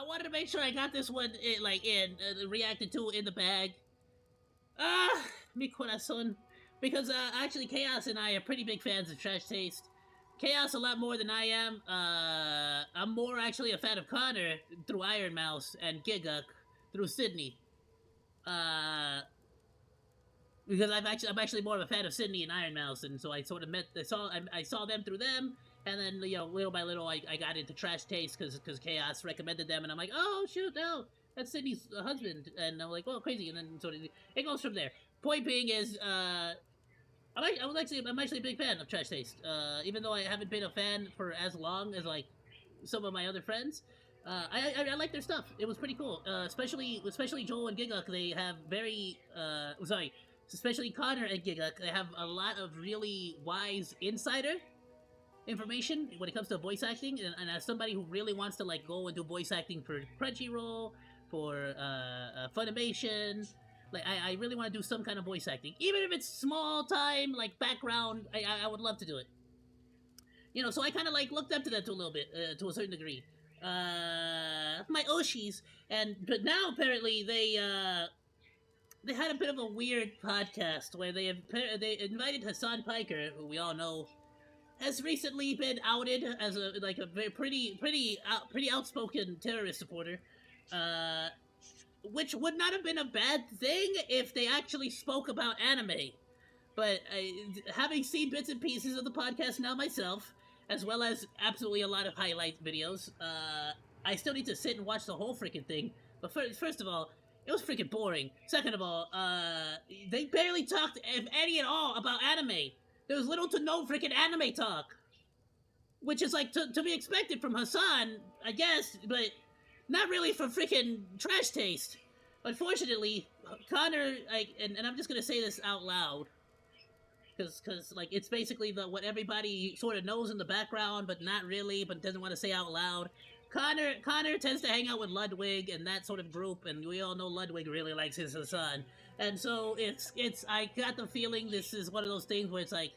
wanted to make sure I got this one reacted to in the bag. Mi corazon. Because actually, Chaos and I are pretty big fans of Trash Taste. Chaos a lot more than I am. I'm more actually a fan of Connor through Iron Mouse and Giguk through Sydney. Because I'm actually more of a fan of Sydney and Iron Mouse, and so I sort of I saw them through them, and then little by little I got into Trash Taste because Chaos recommended them, and I'm like, oh shoot, no, that's Sydney's husband, and I'm like, oh crazy, and then sort of it goes from there. Point being is, I'm actually a big fan of Trash Taste, even though I haven't been a fan for as long as like some of my other friends. I like their stuff. It was pretty cool, especially Joel and Giguk. They have especially Connor and Giguk. They have a lot of really wise insider information when it comes to voice acting, and as somebody who really wants to like go and do voice acting for Crunchyroll, for Funimation, like I really want to do some kind of voice acting, even if it's small time, like background. I would love to do it. So I kind of like looked up to that to a little bit, to a certain degree. My Oshis, but now apparently they had a bit of a weird podcast where they invited Hassan Piker, who we all know has recently been outed as a very pretty outspoken terrorist supporter, which would not have been a bad thing if they actually spoke about anime. But having seen bits and pieces of the podcast now myself, as well as absolutely a lot of highlight videos, I still need to sit and watch the whole freaking thing. But first of all, it was freaking boring. Second of all, they barely talked, if any at all, about anime. There was little to no freaking anime talk. Which is like to be expected from Hassan, I guess, but not really from freaking Trash Taste. Unfortunately, Connor, and I'm just gonna say this out loud, because like it's basically what everybody sort of knows in the background, but not really, but doesn't want to say out loud. Connor tends to hang out with Ludwig and that sort of group, and we all know Ludwig really likes his Hassan, and so it's I got the feeling this is one of those things where it's like,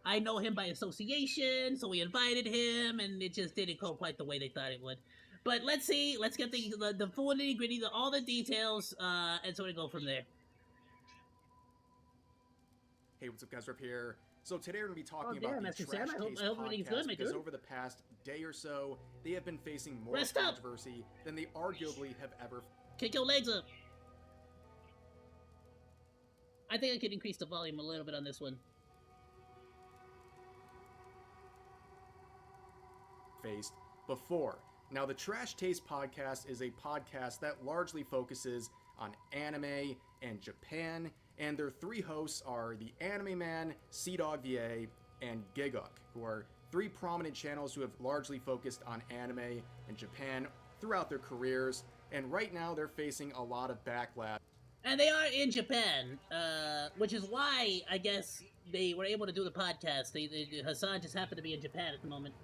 I know him by association, so we invited him, and it just didn't go quite the way they thought it would. But let's see, let's get the full nitty gritty, all the details, and sort of go from there. Hey, what's up, guys? Rip here. So today we're going to be talking about the Trash Taste podcast, because over the past day or so, they have been facing more controversy than they arguably have ever. Kick your legs up. I think I could increase the volume a little bit on this one. Faced before. Now, the Trash Taste podcast is a podcast that largely focuses on anime and Japan, and their three hosts are the Anime Man, Seadog VA, and Giguk, who are three prominent channels who have largely focused on anime and Japan throughout their careers, and right now they're facing a lot of backlash. And they are in Japan, which is why I guess they were able to do the podcast. Hassan just happened to be in Japan at the moment.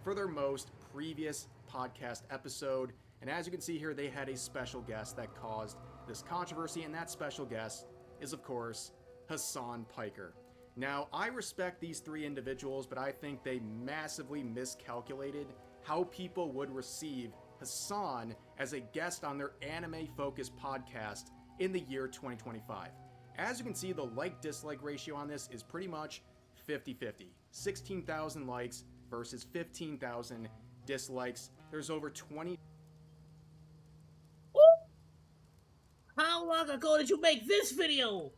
For their most previous podcast episode, and as you can see here, they had a special guest that caused this controversy, and that special guest is, of course, Hassan Piker. Now, I respect these three individuals, but I think they massively miscalculated how people would receive Hassan as a guest on their anime-focused podcast in the year 2025. As you can see, the like-dislike ratio on this is pretty much 50-50. 16,000 likes versus 15,000 dislikes. There's over 20... How long ago did you make this video?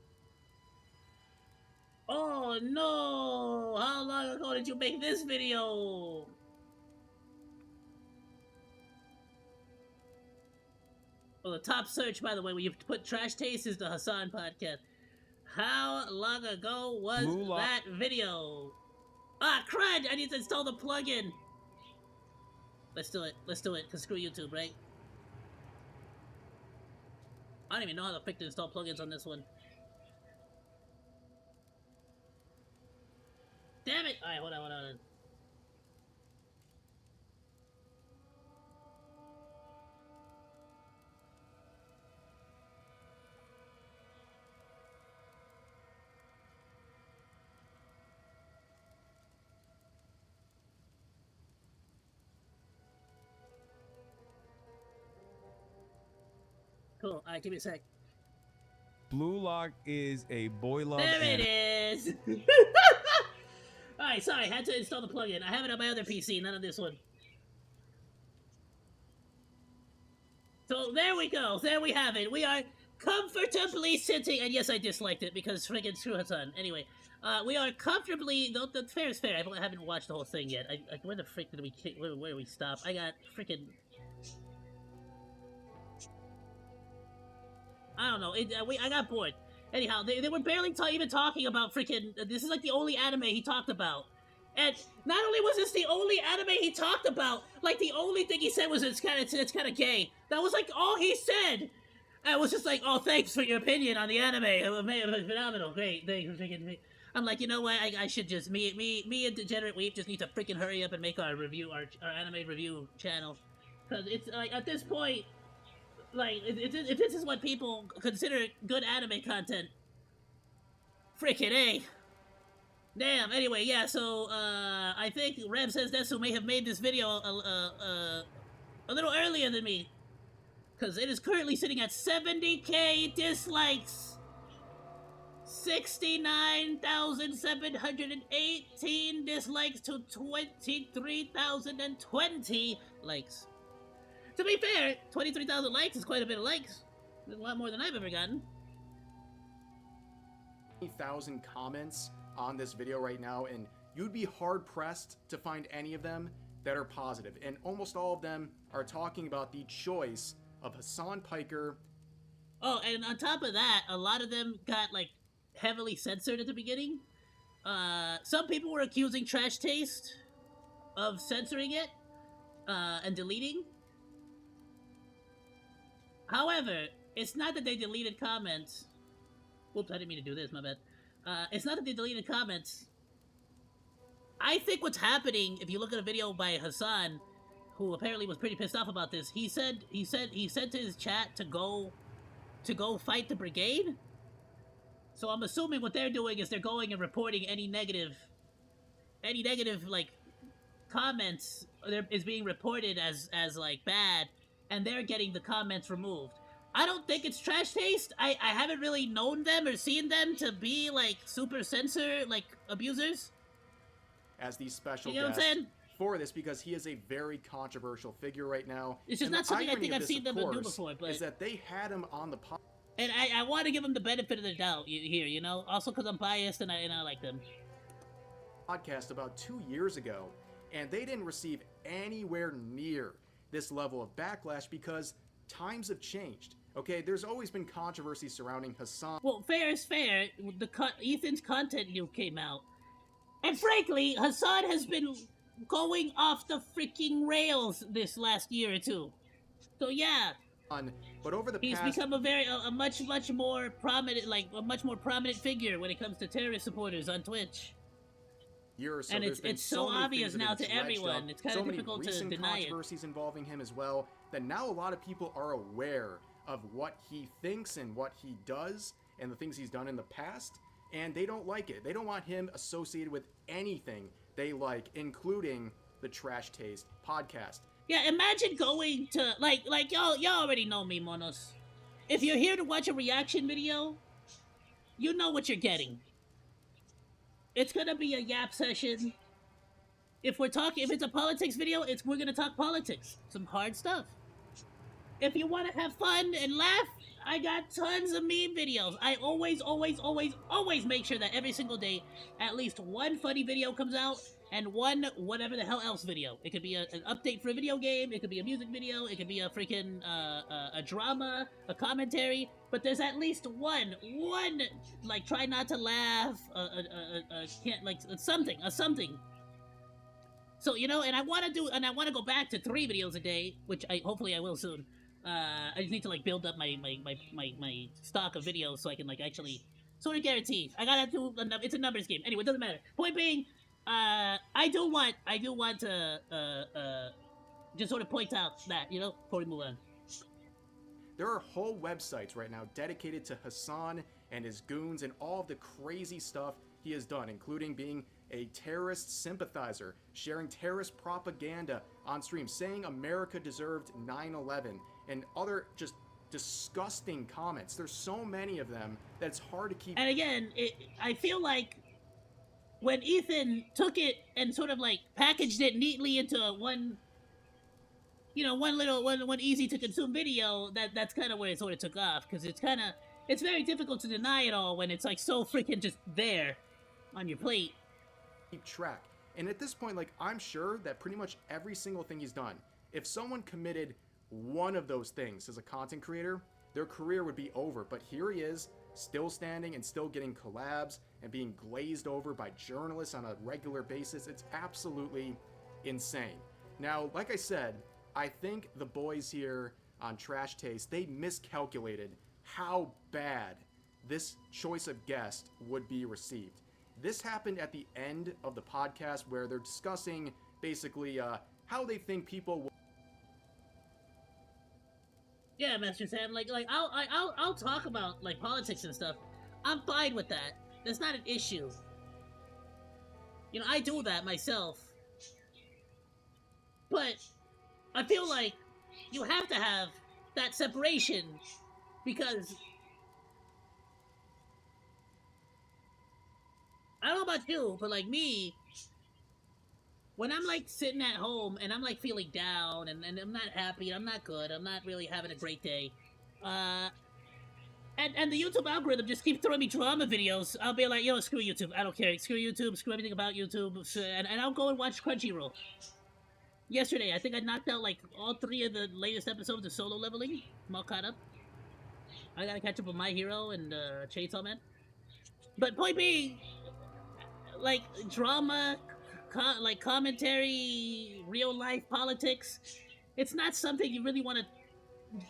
Oh no! How long ago did you make this video? Well, the top search, by the way, when you put Trash Taste, is the Hassan podcast. How long ago was that video? Ah, crud! I need to install the plugin! Let's do it, because screw YouTube, right? I don't even know how to pick to install plugins on this one. Damn it! Alright, hold on. Cool. Alright, give me a sec. Blue Lock is a boy love There it anime. is! Alright, sorry, had to install the plugin. I have it on my other PC, none of this one. So there we go. There we have it. We are comfortably sitting, and yes, I disliked it because friggin' screw Hassan. Anyway, we are comfortably. The fair is fair. I haven't watched the whole thing yet. Where the frick did we? Where did we stop? I got freaking. I don't know. I got bored. Anyhow, they were barely even talking about freaking. This is like the only anime he talked about. And not only was this the only anime he talked about, like the only thing he said was it's kind of gay. That was like all he said. I was just like, oh, thanks for your opinion on the anime. It was phenomenal, great. Thanks for freaking. I'm like, you know what? I should just me and Degenerate Weeb just need to freaking hurry up and make our anime review channel, because it's like at this point, like if this is what people consider good anime content, freaking A. Damn, anyway, yeah, so, I think Rev says Desu may have made this video a little earlier than me. Because it is currently sitting at 70k dislikes. 69,718 dislikes to 23,020 likes. To be fair, 23,000 likes is quite a bit of likes. That's a lot more than I've ever gotten. 20,000 comments on this video right now, and you'd be hard-pressed to find any of them that are positive, and almost all of them are talking about the choice of Hassan Piker. Oh, and on top of that, a lot of them got, like, heavily censored at the beginning. Some people were accusing Trash Taste of censoring it, and deleting. However, it's not that they deleted comments. Whoops, I didn't mean to do this, my bad. It's not that they deleted comments. I think what's happening, if you look at a video by Hassan, who apparently was pretty pissed off about this, he said to his chat to go fight the brigade. So I'm assuming what they're doing is they're going and reporting any negative like comments is being reported as like bad, and they're getting the comments removed. I don't think it's Trash Taste. I haven't really known them or seen them to be, like, super censor, like, abusers. As the special you know guest what I'm saying? for this, because he is a very controversial figure right now. It's just and not something I think I've this, seen them do course, before, but... is that they had him on the podcast. And I want to give them the benefit of the doubt here, you know? Also because I'm biased and I like them. Podcast about 2 years ago, and they didn't receive anywhere near this level of backlash because times have changed. Okay, there's always been controversy surrounding Hassan. Well, fair is fair. Ethan's content new came out. And frankly, Hassan has been going off the freaking rails this last year or two. So yeah. But over the He's past... become a much more prominent, like, a much more prominent figure when it comes to terrorist supporters on Twitch. Year or so, and it's so many obvious things that now have to dredged everyone. up, It's kind of difficult to deny it. So many recent controversies involving him as well, that now a lot of people are aware of what he thinks and what he does and the things he's done in the past, and they don't like it. They don't want him associated with anything they like, including the Trash Taste podcast. Yeah, imagine going to, like y'all already know me, monos. If you're here to watch a reaction video, you know what you're getting. It's gonna be a yap session. If it's a politics video, we're gonna talk politics. Some hard stuff. If you want to have fun and laugh, I got tons of meme videos. I always make sure that every single day, at least one funny video comes out, and one whatever the hell else video. It could be an update for a video game, it could be a music video, it could be a freaking, a drama, a commentary, but there's at least one, like, try not to laugh, something. So, you know, and I want to go back to 3 videos a day, which hopefully I will soon. I just need to, like, build up my stock of videos so I can, like, actually sort of guarantee. I gotta do, it's a numbers game. Anyway, it doesn't matter. Point being, I do want to, just sort of point out that, you know, before we move on. There are whole websites right now dedicated to Hassan and his goons and all of the crazy stuff he has done, including being a terrorist sympathizer, sharing terrorist propaganda on stream, saying America deserved 9/11, and other just disgusting comments. There's so many of them that it's hard to keep. And again, I feel like when Ethan took it and sort of like packaged it neatly into one one easy to consume video, that's kind of where it sort of took off, because it's very difficult to deny it all when it's like so freaking just there on your plate. Keep track. And at this point, like, I'm sure that pretty much every single thing he's done, if someone committed one of those things as a content creator, their career would be over. But here he is, still standing and still getting collabs and being glazed over by journalists on a regular basis. It's absolutely insane. Now, like I said, I think the boys here on Trash Taste, they miscalculated how bad this choice of guest would be received. This happened at the end of the podcast where they're discussing basically how they think people will. Yeah, Master Sam. Like I'll talk about like politics and stuff. I'm fine with that. That's not an issue. You know, I do that myself. But I feel like you have to have that separation, because I don't know about you, but like me, when I'm like sitting at home and I'm like feeling down and I'm not happy, I'm not good, I'm not really having a great day, and the YouTube algorithm just keeps throwing me drama videos, I'll be like, yo, screw YouTube, I don't care, screw YouTube, screw everything about YouTube, and I'll go and watch Crunchyroll. Yesterday, I think I knocked out like all 3 of the latest episodes of Solo Leveling. I'm all caught up. I gotta catch up with My Hero and Chainsaw Man. But point being, like drama, like commentary, real life politics, it's not something you really want to,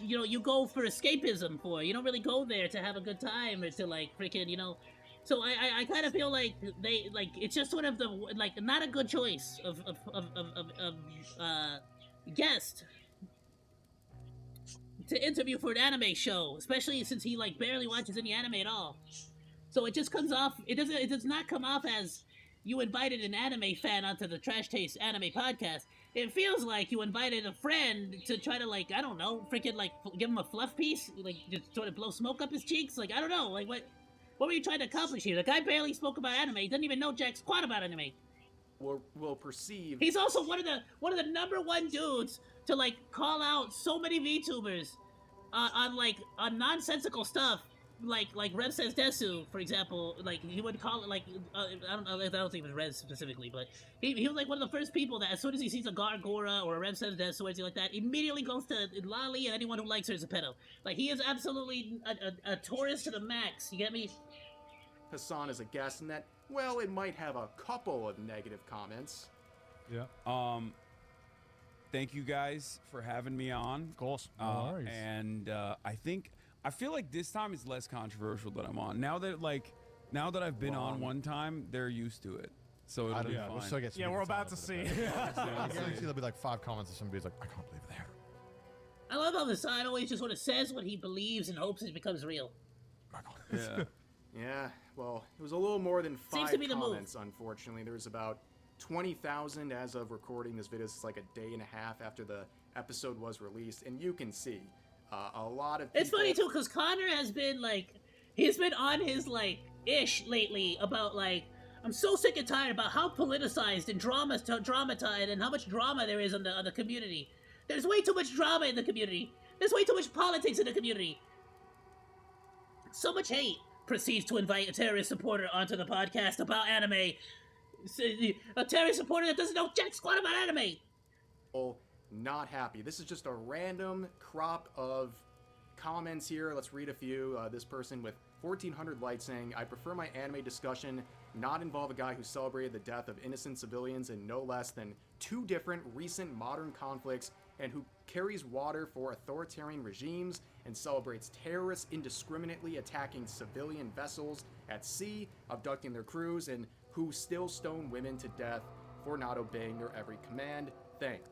you go for escapism for. You don't really go there to have a good time or to like freaking, So I kind of feel like they like it's just sort of the like not a good choice of guest to interview for an anime show, especially since he like barely watches any anime at all. So it just comes off. It does not come off as you invited an anime fan onto the Trash Taste Anime Podcast. It feels like you invited a friend to try to like, I don't know, freaking like give him a fluff piece, like just sort of blow smoke up his cheeks. Like, I don't know, like what were you trying to accomplish here? The guy barely spoke about anime. He doesn't even know jack squat about anime. Will perceive. He's also one of the number one dudes to like call out so many VTubers on nonsensical stuff. Like Rev says Desu, for example, like he would call it like I don't think it was Rev specifically, but he was like one of the first people that as soon as he sees a Gargora or a Rev says Desu or anything like that, immediately goes to Lolly and anyone who likes her is a pedo. Like he is absolutely a tourist to the max. You get me? Hassan as a guest, and that, well, it might have a couple of negative comments. Yeah. Thank you guys for having me on. Of course. No worries. And I feel like this time it's less controversial that I'm on. Now that I've been on one time, they're used to it. So it'll be fine. We'll still get some we're comments about out to of see. it. I guarantee there'll be like 5 comments of somebody's like, I can't believe they're there. I love how Hassan always just sort of says what he believes and hopes it becomes real. My God. Yeah. Yeah, well, it was a little more than 5 Seems to be the comments, unfortunately. There was about 20,000 as of recording this video. This is like a day and a half after the episode was released, and you can see a lot of people... It's funny too, because Connor has been like, he's been on his like ish lately about like, I'm so sick and tired about how politicized and dramatized and how much drama there is on the community. There's way too much drama in the community. There's way too much politics in the community. So much hate. Proceeds to invite a terrorist supporter onto the podcast about anime. A terrorist supporter that doesn't know jack squat about anime. Not happy. This is just a random crop of comments here. Let's read a few. This person with 1,400 likes saying, I prefer my anime discussion not involve a guy who celebrated the death of innocent civilians in no less than 2 different recent modern conflicts and who carries water for authoritarian regimes and celebrates terrorists indiscriminately attacking civilian vessels at sea, abducting their crews, and who still stone women to death for not obeying their every command. Thanks.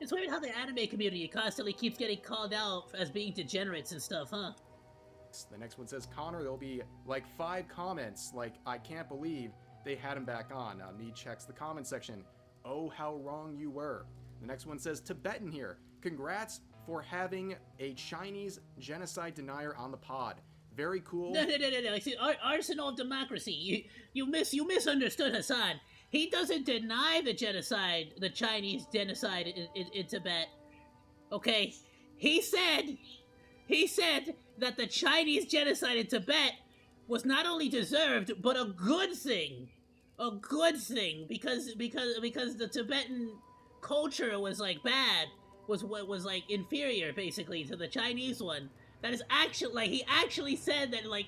It's weird how the anime community constantly keeps getting called out as being degenerates and stuff, huh? The next one says, Connor, there'll be like 5 comments, like, I can't believe they had him back on. Me checks the comment section. Oh, how wrong you were. The next one says, Tibetan here. Congrats for having a Chinese genocide denier on the pod. Very cool. No. See, Arsenal of Democracy. You misunderstood Hassan. He doesn't deny the genocide, the Chinese genocide in Tibet. Okay? He said that the Chinese genocide in Tibet was not only deserved, but a good thing. A good thing. Because the Tibetan culture was, like, bad. Was like, inferior, basically, to the Chinese one. That is actually, like, he actually said that, like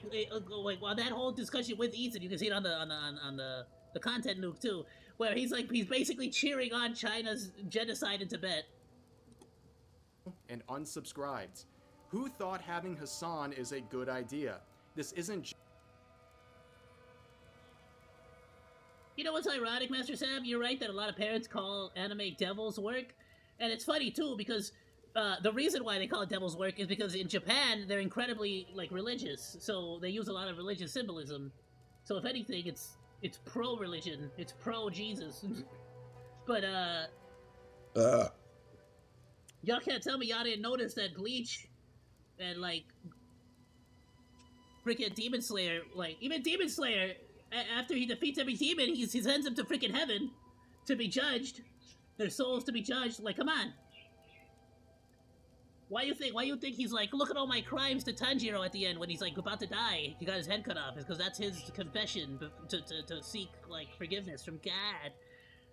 while that whole discussion with Ethan, you can see it on the content nuke too, where he's basically cheering on China's genocide in Tibet. And unsubscribed. Who thought having Hassan is a good idea? This isn't. You know what's ironic, Master Sam? You're right that a lot of parents call anime devil's work, and it's funny too because. The reason why they call it devil's work is because in Japan they're incredibly like religious, so they use a lot of religious symbolism. So if anything, it's pro-religion, it's pro-Jesus. But y'all can't tell me y'all didn't notice that Bleach and like freaking Demon Slayer, like even Demon Slayer, after he defeats every demon, he sends them to freaking heaven to be judged, their souls to be judged. Like, come on. Why you think he's like, look at all my crimes to Tanjiro at the end when he's like about to die? He got his head cut off. It's because that's his confession to seek like forgiveness from God.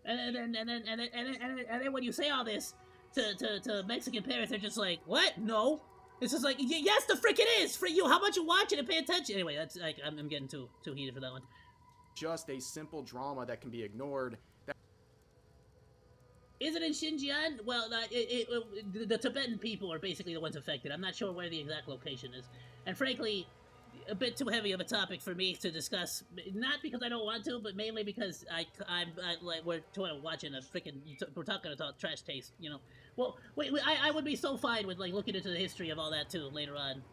And then when you say all this to Mexican parents, they're just like, what? No. It's just like, yes, the frick it is for you. How about you watch it and pay attention? Anyway, that's like I'm getting too heated for that one. Just a simple drama that can be ignored. Is it in Xinjiang? Well, the Tibetan people are basically the ones affected. I'm not sure where the exact location is. And frankly, a bit too heavy of a topic for me to discuss. Not because I don't want to, but mainly because we're watching a freaking... We're talking about trash taste, you know. Well, I would be so fine with like looking into the history of all that too later on.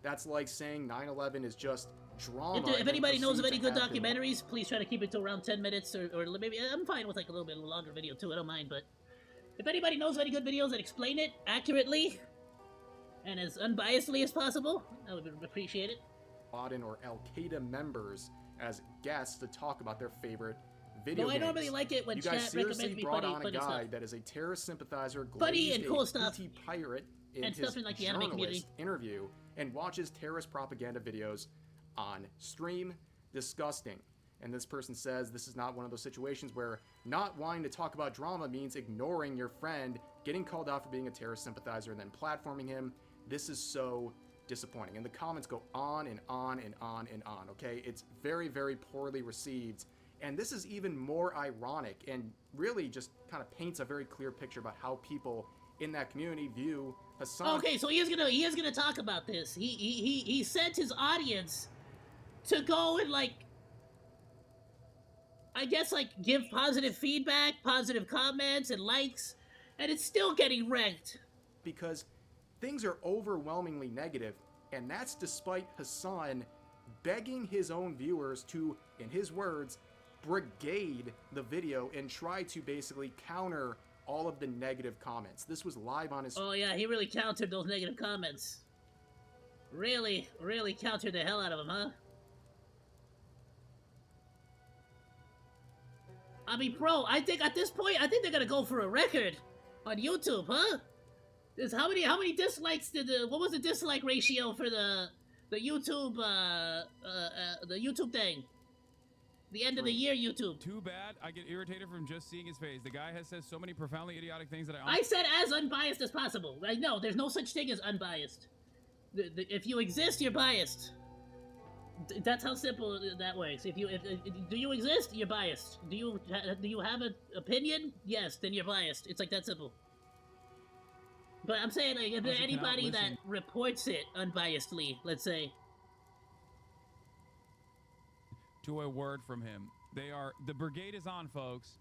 That's like saying 9/11 is just drama. If anybody knows of any good documentaries, please try to keep it to around 10 minutes, or maybe I'm fine with like a little bit longer video too. I don't mind, but if anybody knows of any good videos that explain it accurately and as unbiasedly as possible, I would appreciate it. Laden or Al Qaeda members as guests to talk about their favorite video games. I normally like it when you guys chat seriously recommends me brought funny on a guy stuff. that is a terrorist sympathizer, Funny and cool glazed a stuff. PT pirate in And his stuff in, like, the anime community. journalist interview, and watches terrorist propaganda videos on stream. Disgusting. And this person says this is not one of those situations where not wanting to talk about drama means ignoring your friend, getting called out for being a terrorist sympathizer, and then platforming him. This is so disappointing. And the comments go on and on and on and on, okay? It's very, very poorly received. And this is even more ironic and really just kind of paints a very clear picture about how people in that community view Hassan. Okay, so he is gonna talk about this. He sent his audience to go and like, I guess like give positive feedback, positive comments and likes, and it's still getting wrecked. Because things are overwhelmingly negative, and that's despite Hassan begging his own viewers to, in his words, brigade the video and try to basically counter all of the negative comments. This was live on his... Oh yeah, he really countered those negative comments. Really countered the hell out of them, huh? I mean, bro, I think at this point, they're gonna go for a record on YouTube, huh? There's how many dislikes did what was the dislike ratio for the YouTube thing? The end of the year YouTube. Too bad. I get irritated from just seeing his face. The guy has said so many profoundly idiotic things that I said as unbiased as possible. I know there's no such thing as unbiased. If you exist, you're biased. That's how simple that works. If do you exist, you're biased. Do you have an opinion? Yes, then you're biased. It's like that simple. But I'm saying, like, if there's anybody that reports it unbiasedly, let's say, to a word from him, the brigade is on, folks.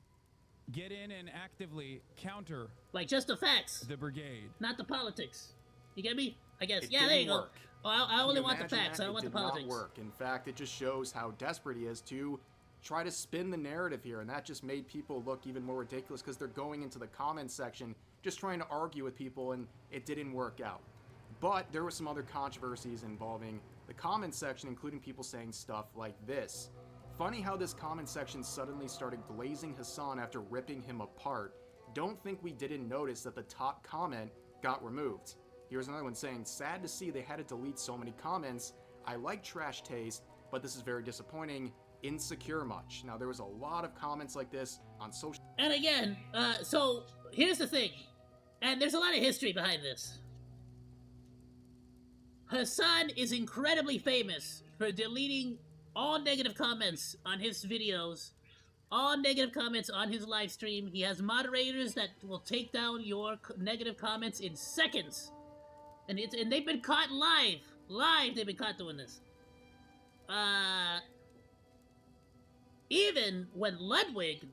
Get in and actively counter. Like just the facts. The brigade, not the politics. You get me? I guess. It yeah, there you work. go. Oh, I only want the facts. I don't want the politics. Not work. In fact, it just shows how desperate he is to try to spin the narrative here, and that just made people look even more ridiculous because they're going into the comments section just trying to argue with people, and it didn't work out. But there were some other controversies involving the comment section, including people saying stuff like this. Funny how this comment section suddenly started glazing Hassan after ripping him apart. Don't think we didn't notice that the top comment got removed. Here's another one saying, sad to see they had to delete so many comments. I like Trash Taste, but this is very disappointing. Insecure much. Now, there was a lot of comments like this on social. And again, so here's the thing, and there's a lot of history behind this. Hassan is incredibly famous for deleting all negative comments on his videos, all negative comments on his live stream. He has moderators that will take down your negative comments in seconds. And they've been caught live. They've been caught doing this. Even when Ludwig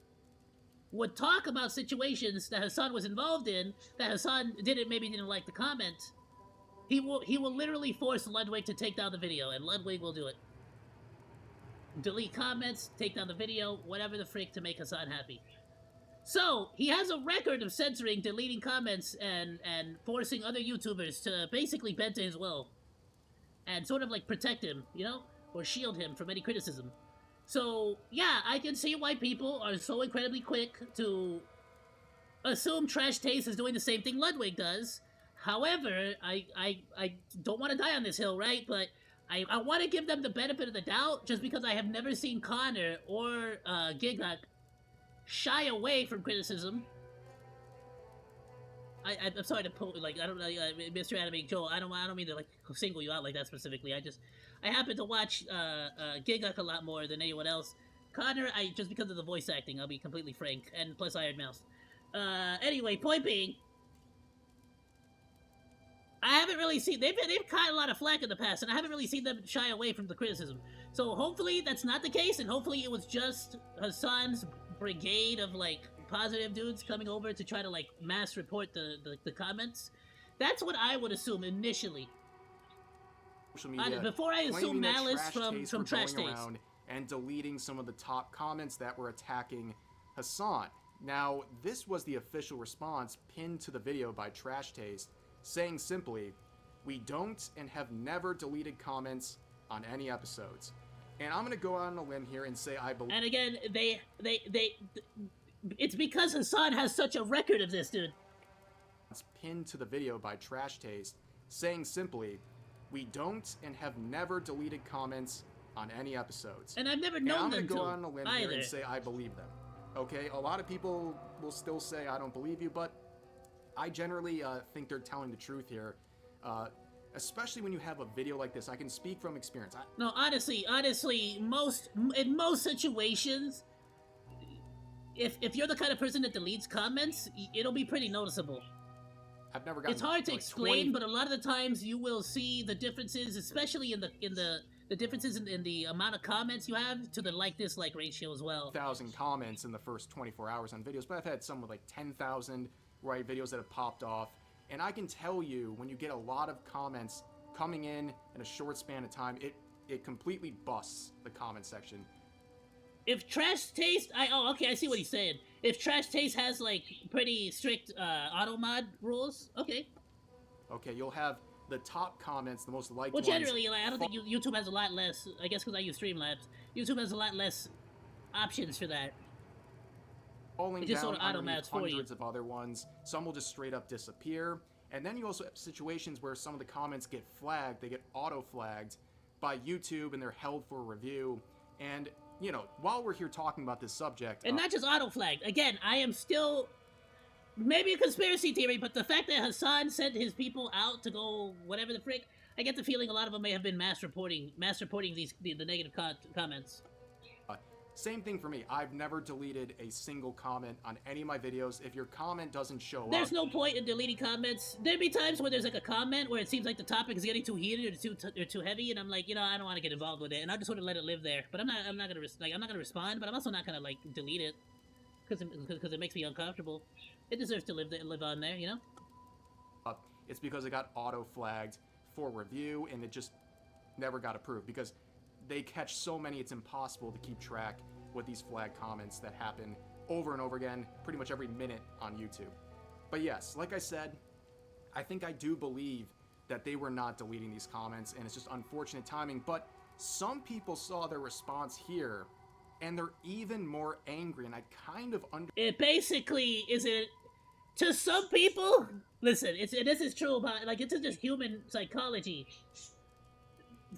would talk about situations that Hassan was involved in, that Hassan maybe didn't like the comment, he will literally force Ludwig to take down the video, and Ludwig will do it. Delete comments, take down the video, whatever the frick to make Hassan happy. So, he has a record of censoring, deleting comments, and forcing other YouTubers to basically bend to his will. And sort of like protect him, you know? Or shield him from any criticism. So, yeah, I can see why people are so incredibly quick to assume Trash Taste is doing the same thing Ludwig does. However, I don't want to die on this hill, right? But I want to give them the benefit of the doubt, just because I have never seen Connor or Gigak shy away from criticism. I'm sorry to pull, like, I don't know, Mr. Anime Joel, I don't mean to, like, single you out like that specifically. I happen to watch Gigak a lot more than anyone else. Connor, just because of the voice acting, I'll be completely frank, and plus Iron Mouse. Anyway, point being, I haven't really seen, they've caught a lot of flack in the past, and I haven't really seen them shy away from the criticism. So hopefully that's not the case, and hopefully it was just Hassan's brigade of, like, positive dudes coming over to try to, like, mass report the comments. That's what I would assume initially. Social media, before I assume malice from Trash Taste. And deleting some of the top comments that were attacking Hassan. Now, this was the official response pinned to the video by Trash Taste, saying simply, we don't and have never deleted comments on any episodes. And I'm gonna go out on a limb here and say I believe. And again, it's because Hassan has such a record of this, dude. It's pinned to the video by Trash Taste, saying simply, we don't and have never deleted comments on any episodes. And I've never known them to. I'm gonna go out on a limb either. here and say I believe them. Okay, a lot of people will still say I don't believe you, but I generally think they're telling the truth here. Especially when you have a video like this, I can speak from experience. No, honestly, in most situations, if you're the kind of person that deletes comments, it'll be pretty noticeable. I've never gotten. It's hard to like explain, but a lot of the times you will see the differences, especially in the differences in the amount of comments you have to the like-dislike ratio as well. 1,000 comments in the first 24 hours on videos, but I've had some with like 10,000 right videos that have popped off. And I can tell you, when you get a lot of comments coming in a short span of time, it completely busts the comment section. If Trash Taste, okay, I see what he's saying. If Trash Taste has, like, pretty strict auto mod rules, okay. Okay, you'll have the top comments, the most liked well, ones. generally, like, I don't think YouTube has a lot less, I guess because I use Streamlabs, YouTube has a lot less options for that. Falling it just down sort of automats for you. Hundreds of other ones. Some will just straight up disappear. And then you also have situations where some of the comments get flagged. They get auto-flagged by YouTube, and they're held for review. And, you know, while we're here talking about this subject... And not just auto-flagged. Again, I am still... Maybe a conspiracy theory, but the fact that Hassan sent his people out to go whatever the frick, I get the feeling a lot of them may have been mass reporting the negative comments. Same thing for me. I've never deleted a single comment on any of my videos. If your comment doesn't show There's no point in deleting comments. There'd be times where there's like a comment where it seems like the topic is getting too heated or too heavy, and I'm like, you know, I don't want to get involved with it, and I'll just sort of let it live there. But I'm not gonna respond, but I'm also not gonna like delete it because it makes me uncomfortable. It deserves to live on there, you know. It's because it got auto flagged for review, and it just never got approved because they catch so many, it's impossible to keep track with these flag comments that happen over and over again, pretty much every minute on YouTube. But yes, like I said, I think I do believe that they were not deleting these comments, and it's just unfortunate timing. But some people saw their response here, and they're even more angry, and I kind of It basically is it to some people. Listen, this is true about like it's just human psychology.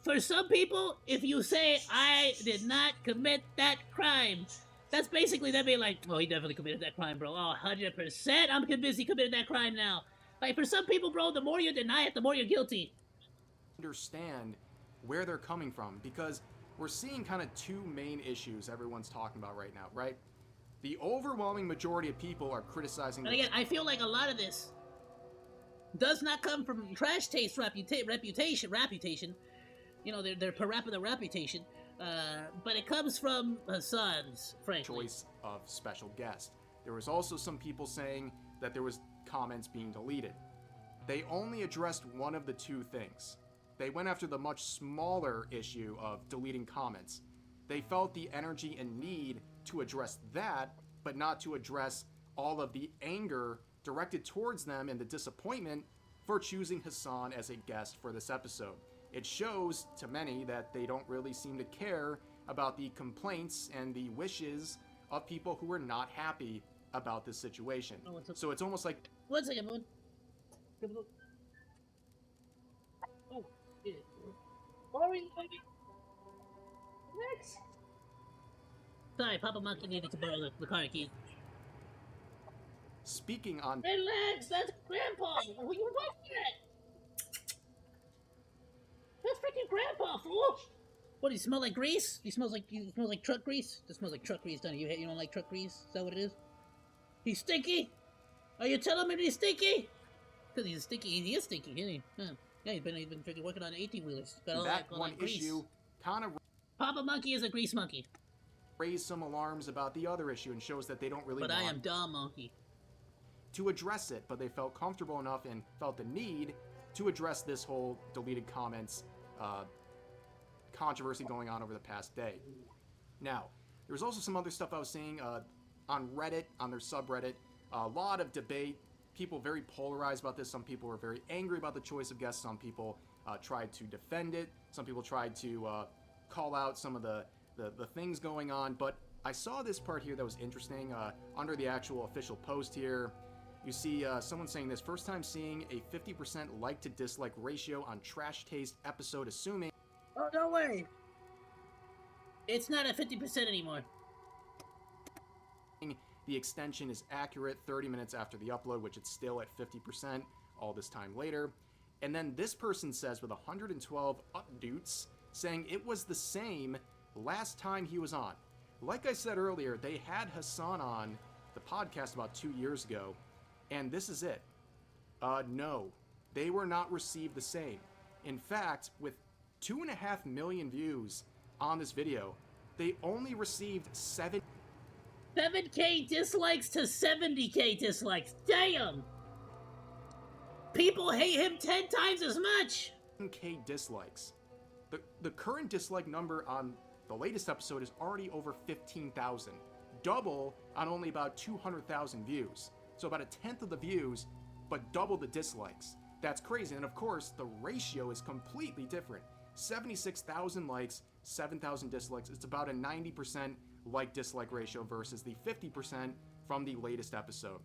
For some people, if you say I did not commit that crime, that's basically them being like, oh, he definitely committed that crime, bro. Oh, 100%. I'm convinced he committed that crime now. Like, for some people, bro, the more you deny it, the more you're guilty. understand where they're coming from, because we're seeing kind of two main issues everyone's talking about right now, right? The overwhelming majority of people are criticizing. And again, I feel like a lot of this does not come from Trash Taste reputation. You know, their parappa reputation. But it comes from Hassan's, frankly. Choice of special guest. There was also some people saying that there was comments being deleted. They only addressed one of the two things. They went after the much smaller issue of deleting comments. They felt the energy and need to address that, but not to address all of the anger directed towards them and the disappointment for choosing Hassan as a guest for this episode. It shows to many that they don't really seem to care about the complaints and the wishes of people who are not happy about this situation. So it's almost like... One second, Moon. Oh, yeah. Orange, baby. Next. Sorry, Papa Monkey needed to borrow the car keys. Speaking on... Relax, that's Grandpa! What are you looking at? That's freaking Grandpa, fool! What, do you smell like grease? You smell like truck grease? It smells like truck grease, don't you? You don't like truck grease? Is that what it is? He's stinky? Are you telling me he's stinky? Because he's stinky. He is stinky, isn't he? Huh. Yeah, he's been freaking working on 18-wheelers. That one issue kind of... Papa Monkey is a grease monkey. Raised some alarms about the other issue and shows that they don't really But want I am OzDaMonke. to address it, but they felt comfortable enough and felt the need to address this whole deleted comments controversy going on over the past day. Now, there was also some other stuff I was seeing on Reddit, on their subreddit. A lot of debate. People very polarized about this. Some people were very angry about the choice of guests. Some people tried to defend it. Some people tried to call out some of the things going on. But I saw this part here that was interesting. Under the actual official post here, you see someone saying this: first time seeing a 50% like to dislike ratio on Trash Taste episode, assuming... Oh, no way! It's not at 50% anymore. The extension is accurate 30 minutes after the upload, which it's still at 50% all this time later. And then this person says, with 112 updates, saying it was the same last time he was on. Like I said earlier, they had Hassan on the podcast about 2 years ago, and this is it. No, they were not received the same. In fact, with 2.5 million views on this video, they only received 7K dislikes to 70K dislikes. Damn! People hate him 10 times as much! 7K dislikes. The current dislike number on the latest episode is already over 15,000. Double on only about 200,000 views. So about a tenth of the views, but double the dislikes. That's crazy. And of course, the ratio is completely different. 76,000 likes, 7,000 dislikes. It's about a 90% like-dislike ratio versus the 50% from the latest episode.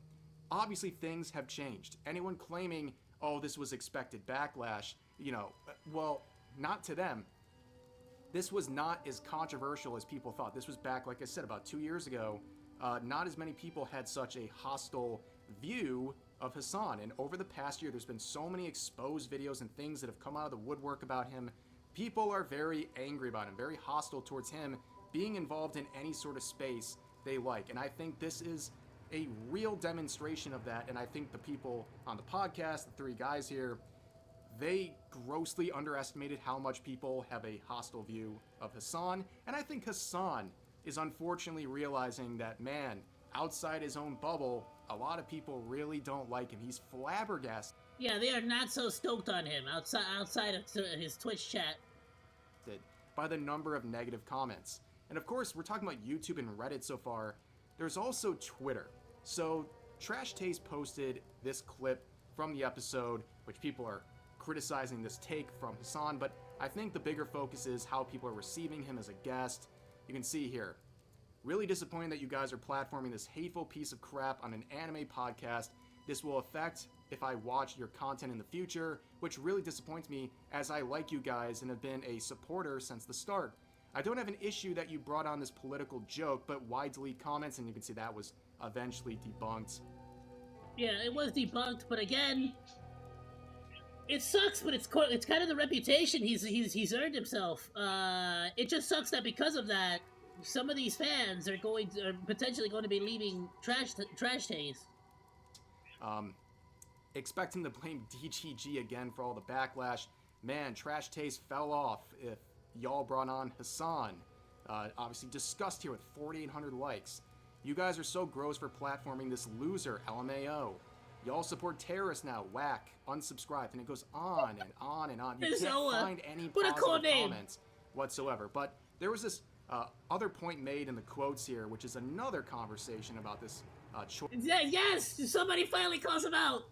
Obviously, things have changed. Anyone claiming, oh, this was expected backlash, well, not to them. This was not as controversial as people thought. This was back, like I said, about 2 years ago. Not as many people had such a hostile view of Hassan. And over the past year, there's been so many exposed videos and things that have come out of the woodwork about him. People are very angry about him, very hostile towards him being involved in any sort of space they like. And I think this is a real demonstration of that. And I think the people on the podcast, the three guys here, they grossly underestimated how much people have a hostile view of Hassan. And I think Hassan is unfortunately realizing that, man, outside his own bubble, a lot of people really don't like him. He's flabbergasted. Yeah, they are not so stoked on him outside of his Twitch chat. By the number of negative comments. And of course, we're talking about YouTube and Reddit so far. There's also Twitter. So Trash Taste posted this clip from the episode, which people are criticizing this take from Hassan, but I think the bigger focus is how people are receiving him as a guest. You can see here, really disappointing that you guys are platforming this hateful piece of crap on an anime podcast. This will affect if I watch your content in the future, which really disappoints me as I like you guys and have been a supporter since the start. I don't have an issue that you brought on this political joke, but why delete comments? And you can see that was eventually debunked. Yeah, it was debunked, but again, it sucks. But it's kind of the reputation he's earned himself. It just sucks that because of that, some of these fans are potentially going to be leaving Trash Taste. Expect him to blame DGG again for all the backlash. Man, Trash Taste fell off if y'all brought on Hassan. Obviously discussed here with 4,800 likes. You guys are so gross for platforming this loser, LMAO. Y'all support terrorists now, whack, unsubscribed, and it goes on and on and on. You can't find any positive comments whatsoever. But there was this other point made in the quotes here, which is another conversation about this choice. Yes, somebody finally calls him out.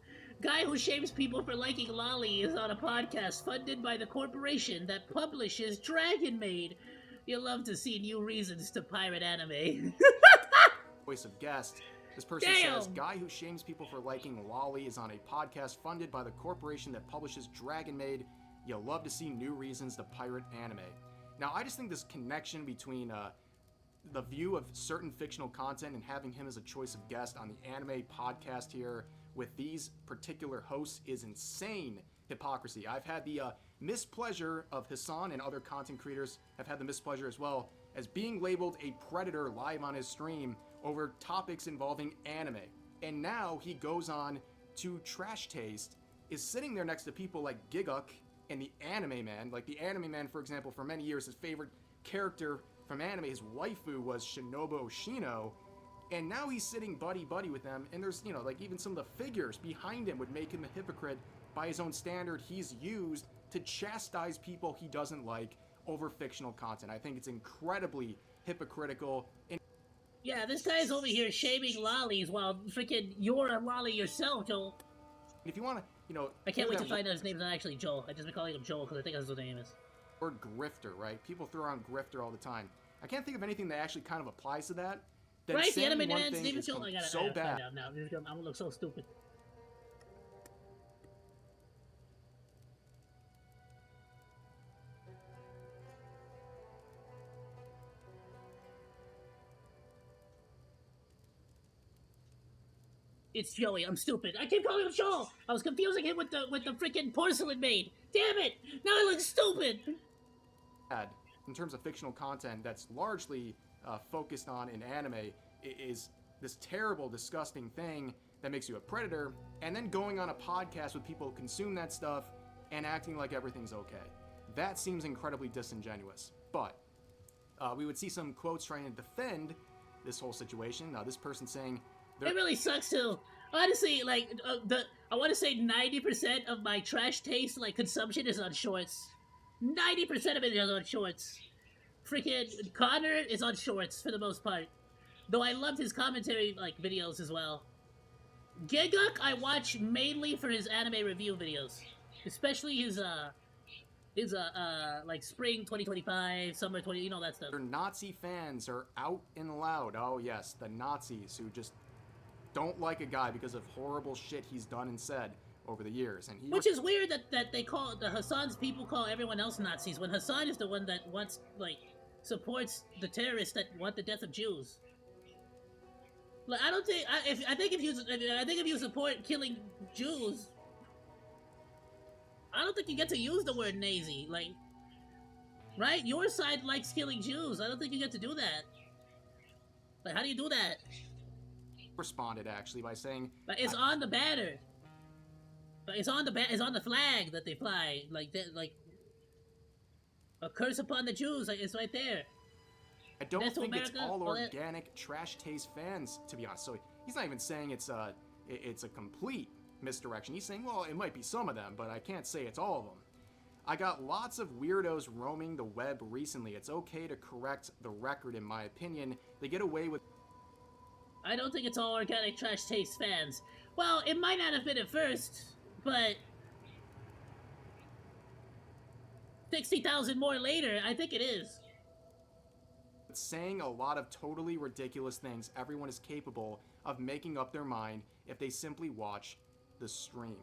Guy who shames people for liking lolly is on a podcast funded by the corporation that publishes Dragon Maid. You'll love to see new reasons to pirate anime. Voice of guest. This person says, guy who shames people for liking lolly is on a podcast funded by the corporation that publishes Dragon Maid. You'll love to see new reasons to pirate anime. Now, I just think this connection between the view of certain fictional content and having him as a choice of guest on the anime podcast here with these particular hosts is insane hypocrisy. I've had the mispleasure of Hassan, and other content creators have had the mispleasure as well, as being labeled a predator live on his stream over topics involving anime. And now he goes on to Trash Taste, is sitting there next to people like Giguk and the Anime Man. Like the Anime Man, for example, for many years, his favorite character from anime, his waifu, was Shinobu Oshino. And now he's sitting buddy-buddy with them, and there's, like even some of the figures behind him would make him a hypocrite by his own standard he's used to chastise people he doesn't like over fictional content. I think it's incredibly hypocritical. Yeah, this guy's over here shaming lollies while freaking you're a lolly yourself, Joel. If you want to, I can't wait to find out his name's not actually Joel. I just been calling him Joel because I think that's what his name is. Or grifter, right? People throw around grifter all the time. I can't think of anything that actually kind of applies to that. Right, the anime man's name is Joel. I gotta so bad. Find out now. I'm gonna look so stupid. It's Joey. I'm stupid. I keep calling him Joel. I was confusing him with the freaking porcelain maid. Damn it! Now I look stupid. In terms of fictional content that's largely focused on in anime, is this terrible, disgusting thing that makes you a predator, and then going on a podcast with people who consume that stuff and acting like everything's okay. That seems incredibly disingenuous. But we would see some quotes trying to defend this whole situation. This person saying, it really sucks too. Honestly, like I want to say 90% of my Trash Taste consumption is on shorts. 90% of it is on shorts. Freaking Connor is on shorts for the most part. Though I loved his commentary videos as well. Giguk I watch mainly for his anime review videos, especially his spring 2025, summer 20, that stuff. Their Nazi fans are out and loud. Oh yes, the Nazis who just don't like a guy because of horrible shit he's done and said over the years. And which is weird that they call the Hassan's people call everyone else Nazis when Hassan is the one that supports the terrorists that want the death of Jews. I think if you support killing Jews, I don't think you get to use the word Nazi. Right? Your side likes killing Jews. I don't think you get to do that. How do you do that? Responded actually by saying, but it's on the banner. But it's on the flag that they fly. A curse upon the Jews. It's right there. I don't think it's all organic Trash Taste fans, to be honest. So he's not even saying it's a complete misdirection. He's saying, well, it might be some of them, but I can't say it's all of them. I got lots of weirdos roaming the web recently. It's okay to correct the record, in my opinion. They get away with... I don't think it's all organic trash taste fans. Well, it might not have been at first, but 60,000 more later, I think it is. saying a lot of totally ridiculous things. Everyone is capable of making up their mind if they simply watch the stream.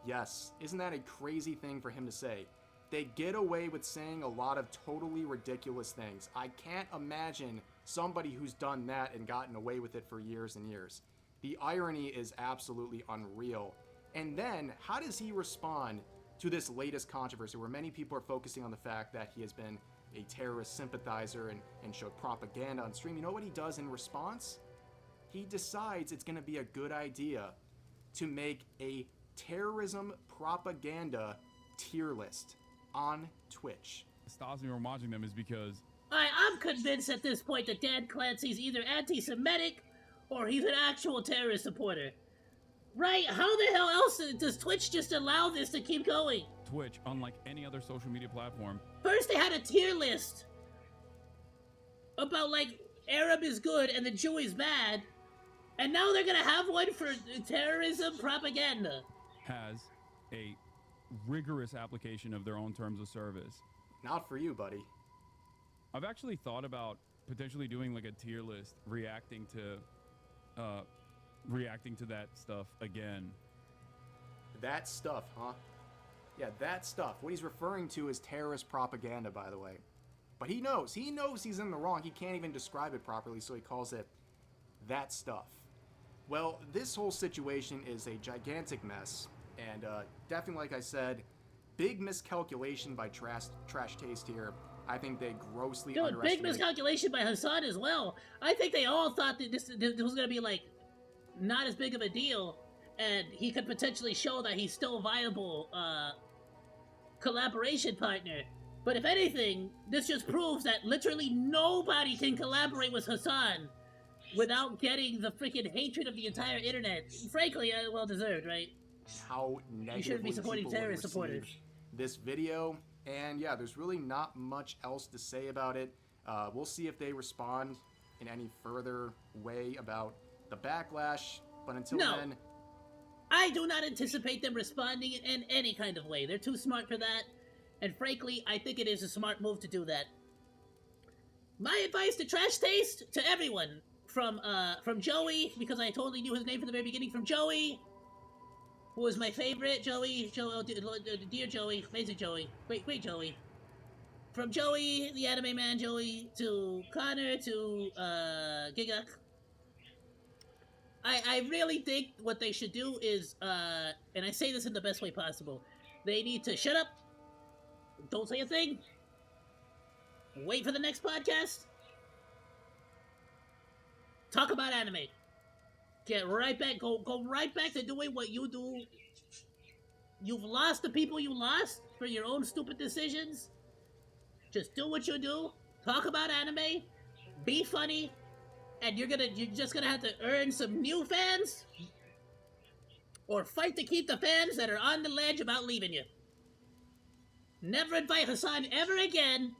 Yes, isn't that a crazy thing for him to say? They get away with saying a lot of totally ridiculous things. I can't imagine somebody who's done that and gotten away with it for years and years. The irony is absolutely unreal. And then, how does he respond to this latest controversy where many people are focusing on the fact that he has been a terrorist sympathizer and showed propaganda on stream? You know what he does in response? He decides it's going to be a good idea to make a terrorism propaganda tier list on Twitch. Stops me from watching them is because I'm convinced at this point that Dan Clancy's either anti-Semitic or he's an actual terrorist supporter. Right? How the hell else does Twitch just allow this to keep going? Twitch, unlike any other social media platform, First they had a tier list about, like, Arab is good and the Jew is bad, and now they're gonna have one for terrorism propaganda. has a rigorous application of their own terms of service. Not for you, buddy. I've actually thought about potentially doing like a tier list reacting to that stuff again. That stuff, huh? Yeah, that stuff. What he's referring to is terrorist propaganda, by the way. But he knows he's in the wrong. He can't even describe it properly, so he calls it that stuff. Well, this whole situation is a gigantic mess, and definitely, like I said, big miscalculation by Trash Taste here. I think they grossly Dude, big underestimated... miscalculation by Hassan as well. I think they all thought that this was gonna be, like, not as big of a deal, and he could potentially show that he's still a viable collaboration partner. But if anything, this just proves that literally nobody can collaborate with Hassan without getting the freaking hatred of the entire internet. Frankly, well deserved, right? How negatively You shouldn't be supporting people would terrorist supporters. receive this video. And yeah, there's really not much else to say about it. We'll see if they respond in any further way about the backlash. But until then... I do not anticipate them responding in any kind of way. They're too smart for that. And frankly, I think it is a smart move to do that. My advice to Trash Taste, to everyone, from Joey, because I totally knew his name from the very beginning, from Joey, who was my favorite, Joey, dear Joey, amazing Joey, great Joey. From Joey, the anime man Joey, to Connor, to Gigak. I really think what they should do is, and I say this in the best way possible, they need to shut up, don't say a thing, wait for the next podcast, talk about anime, get right back, go right back to doing what you do. You've lost the people you lost for your own stupid decisions. Just do what you do, talk about anime, be funny, and you're just gonna have to earn some new fans, or fight to keep the fans that are on the ledge about leaving you. Never invite Hassan ever again.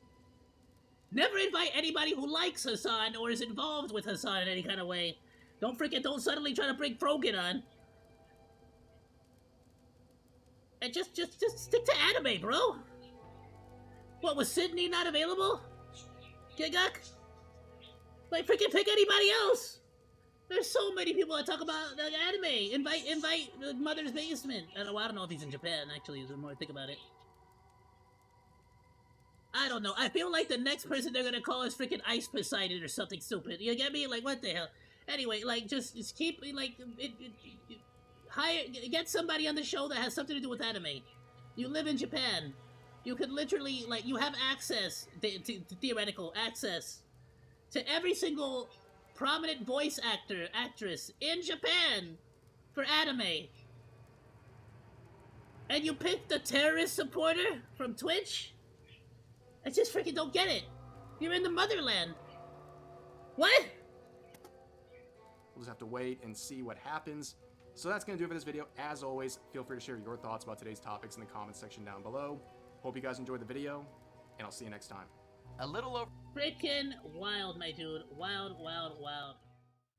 Never invite anybody who likes Hassan or is involved with Hassan in any kind of way. Don't suddenly try to bring Frogan on. And just stick to anime, bro. What, was Sydney not available? Gigak? Like, freaking pick anybody else. There's so many people that talk about anime. Invite Mother's Basement. I don't know if he's in Japan, actually, the more I think about it. I don't know. I feel like the next person they're gonna call is freaking Ice Poseidon or something stupid. You get me? Like, what the hell? Anyway, like, just keep, like, get somebody on the show that has something to do with anime. You live in Japan. You could literally, like, you have access, theoretical access, to every single prominent voice actress in Japan for anime. And you pick the terrorist supporter from Twitch? I just freaking don't get it. You're in the motherland. What? We'll just have to wait and see what happens. So that's going to do it for this video. As always, feel free to share your thoughts about today's topics in the comments section down below. Hope you guys enjoyed the video, and I'll see you next time. A little over. Freaking wild, my dude. Wild, wild, wild.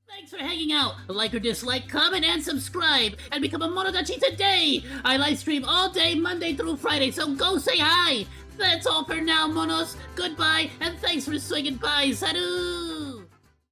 Thanks for hanging out. Like or dislike, comment, and subscribe, and become a Monodachi today! I live stream all day, Monday through Friday, so go say hi! That's all for now, Monos. Goodbye, and thanks for swinging by. Salut!